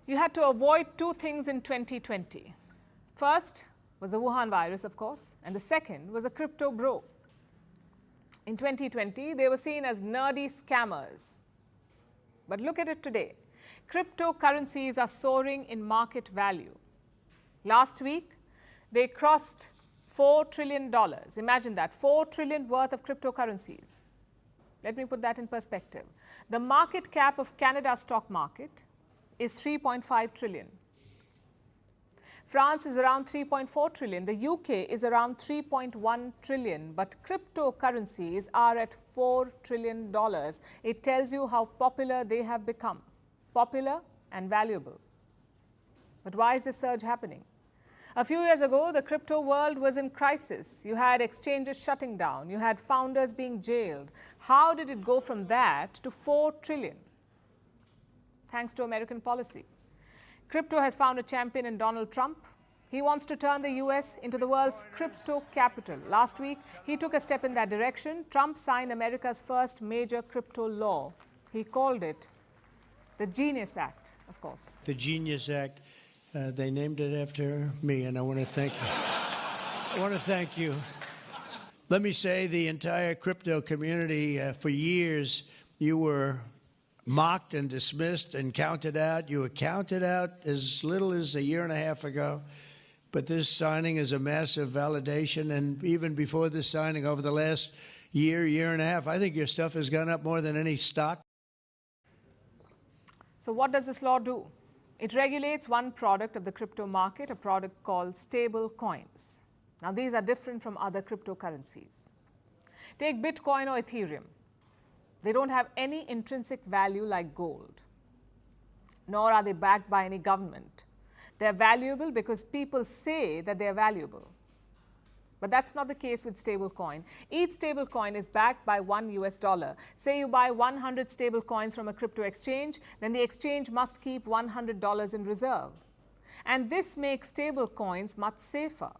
You had to avoid two things in 2020. First was the Wuhan virus, of course, and the second was a crypto bro. In 2020, they were seen as nerdy scammers. But look at it today. Cryptocurrencies are soaring in market value. Last week, they crossed $4 trillion. Imagine that, $4 trillion worth of cryptocurrencies. Let me put that in perspective. The market cap of Canada's stock market is 3.5 trillion. France is around 3.4 trillion. The UK is around 3.1 trillion. But cryptocurrencies are at $4 trillion. It tells you how popular they have become. Popular and valuable. But why is this surge happening? A few years ago, the crypto world was in crisis. You had exchanges shutting down. You had founders being jailed. How did it go from that to 4 trillion? Thanks to American policy. Crypto has found a champion in Donald Trump. He wants to turn the US into the world's crypto capital. Last week, he took a step in that direction. Trump signed America's first major crypto law. He called it the Genius Act, of course. The Genius Act. They named it after me, and I want to thank you. I want to thank you. Let me say the entire crypto community, for years, you were mocked and dismissed and counted out. You were counted out as little as a year and a half ago. But this signing is a massive validation. And even before this signing, over the last year and a half, I think your stuff has gone up more than any stock. So what does this law do? It regulates one product of the crypto market, a product called stable coins. Now, these are different from other cryptocurrencies. Take Bitcoin or Ethereum. They don't have any intrinsic value like gold, nor are they backed by any government. They're valuable because people say that they're valuable. But that's not the case with stablecoin. Each stablecoin is backed by $1. Say you buy 100 stablecoins from a crypto exchange, then the exchange must keep $100 in reserve. And this makes stablecoins much safer.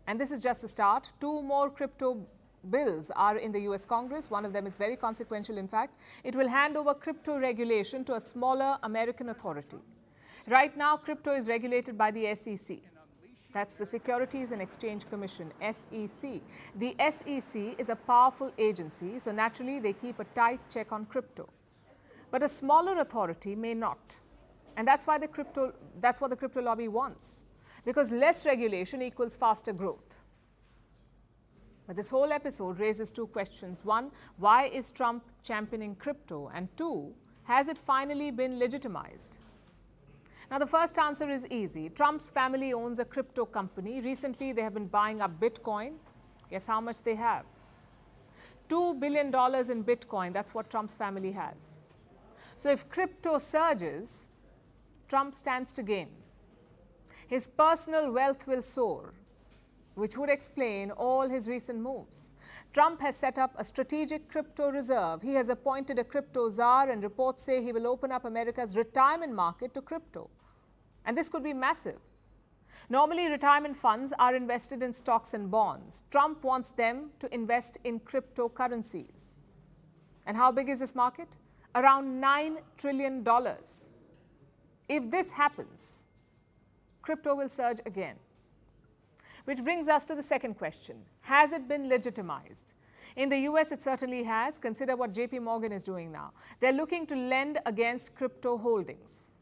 And this is just the start. Two more crypto bills are in the US Congress. One of them is very consequential, in fact. It will hand over crypto regulation to a smaller American authority. Right now, crypto is regulated by the SEC. That's the Securities and Exchange Commission, SEC. The SEC is a powerful agency, so naturally they keep a tight check on crypto. But a smaller authority may not. And that's what the crypto lobby wants. Because less regulation equals faster growth. But this whole episode raises two questions. One, why is Trump championing crypto? And two, has it finally been legitimized? Now, the first answer is easy. Trump's family owns a crypto company. Recently, they have been buying up Bitcoin. Guess how much they have? $2 billion in Bitcoin. That's what Trump's family has. So if crypto surges, Trump stands to gain. His personal wealth will soar, which would explain all his recent moves. Trump has set up a strategic crypto reserve. He has appointed a crypto czar, and reports say he will open up America's retirement market to crypto. And this could be massive. Normally, retirement funds are invested in stocks and bonds. Trump wants them to invest in cryptocurrencies. And how big is this market? Around $9 trillion. If this happens, crypto will surge again. Which brings us to the second question. Has it been legitimized? In the US, it certainly has. Consider what JP Morgan is doing now. They're looking to lend against crypto holdings.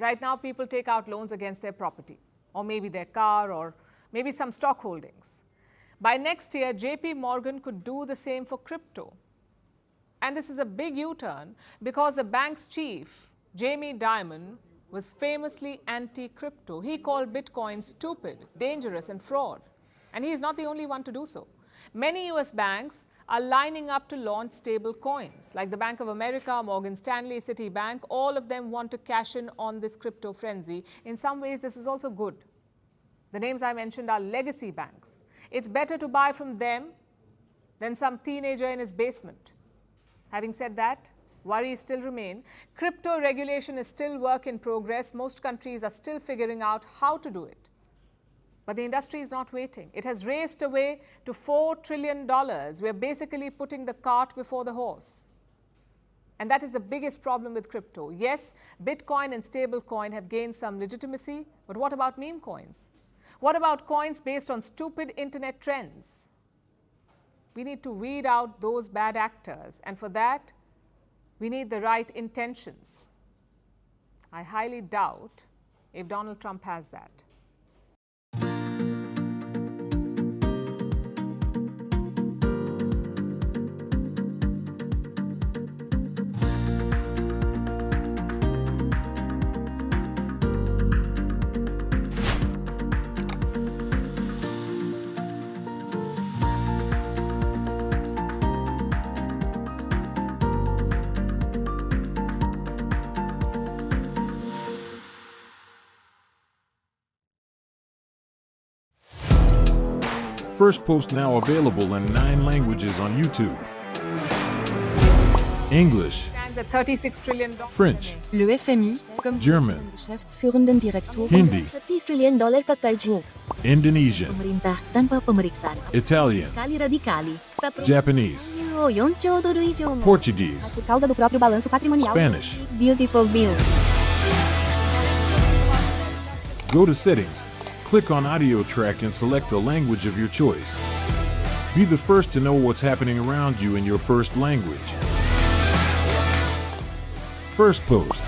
Right now, people take out loans against their property, or maybe their car, or maybe some stock holdings. By next year, JP Morgan could do the same for crypto. And this is a big U-turn because the bank's chief, Jamie Dimon, was famously anti-crypto. He called Bitcoin stupid, dangerous, and fraud. And he is not the only one to do so. Many US banks are lining up to launch stable coins, like the Bank of America, Morgan Stanley, Citibank. All of them want to cash in on this crypto frenzy. In some ways, this is also good. The names I mentioned are legacy banks. It's better to buy from them than some teenager in his basement. Having said that, worries still remain. Crypto regulation is still work in progress. Most countries are still figuring out how to do it. But the industry is not waiting. It has raced away to $4 trillion. We're basically putting the cart before the horse. And that is the biggest problem with crypto. Yes, Bitcoin and stablecoin have gained some legitimacy, but what about meme coins? What about coins based on stupid internet trends? We need to weed out those bad actors, and for that, we need the right intentions. I highly doubt if Donald Trump has that. First post now available in 9 languages on YouTube. English, Stands at $36 trillion. French, Le FMI, comme German, Geschäftsführenden Direktor, Hindi, $30 trillion ka karjo. Indonesian, Pemerintah tanpa pemeriksaan. Italian, Kali radikali. Japanese, 4 兆ドル以上も Portuguese, por causa do próprio balanço patrimonial. Spanish. Beautiful bill. Go to Settings, click on Audio Track and select a language of your choice. Be the first to know what's happening around you in your first language. First post.